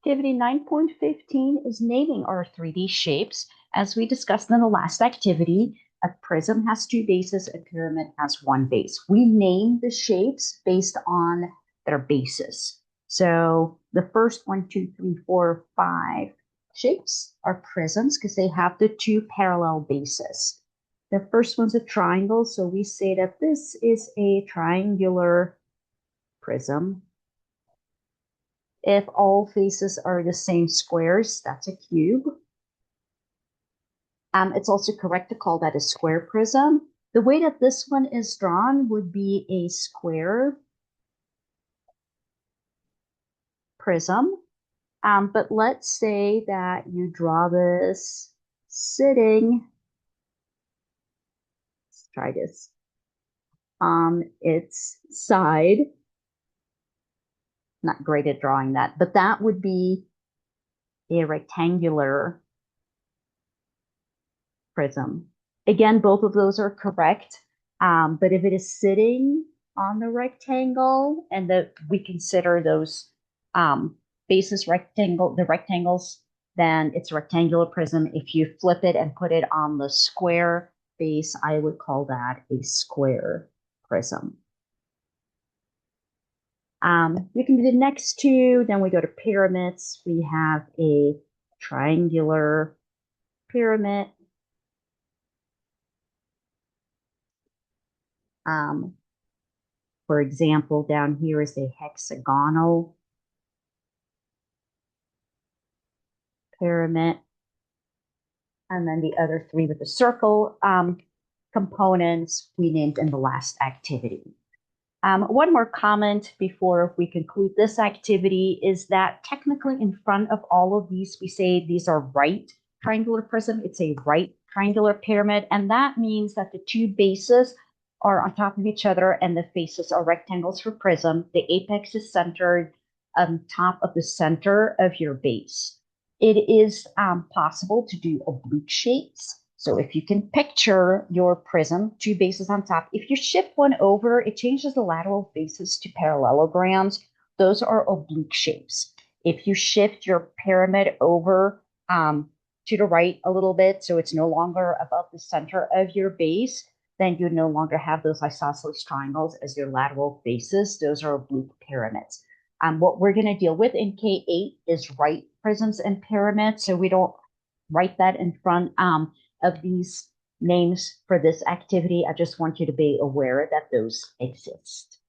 Activity 9.15 is naming our 3D shapes. As we discussed in the last activity, a prism has two bases, a pyramid has one base. We name the shapes based on their bases. So the first 1, 2, 3, 4, 5 shapes are prisms because they have the two parallel bases. The first one's a triangle, so we say that this is a triangular prism. If all faces are the same squares, that's a cube. It's also correct to call that a square prism. The way that this one is drawn would be a square prism. But let's say that you draw this sitting, let's try this, on its side. Not great at drawing that, but that would be a rectangular prism. Again, both of those are correct. But if it is sitting on the rectangle and that we consider those bases the rectangles, then it's a rectangular prism. If you flip it and put it on the square base, I would call that a square prism. We can do the next two. Then we go to pyramids. We have a triangular pyramid. For example, down here is a hexagonal pyramid. And then the other three with the circle components we named in the last activity. One more comment before we conclude this activity is that technically in front of all of these, we say these are right triangular prism. It's a right triangular pyramid. And that means that the two bases are on top of each other and the faces are rectangles for prism. The apex is centered on top of the center of your base. It is possible to do oblique shapes. So if you can picture your prism, two bases on top, if you shift one over, it changes the lateral faces to parallelograms. Those are oblique shapes. If you shift your pyramid over to the right a little bit, so it's no longer above the center of your base, then you no longer have those isosceles triangles as your lateral faces. Those are oblique pyramids. What we're going to deal with in K8 is right prisms and pyramids, so we don't write that in front of these names for this activity. I just want you to be aware that those exist.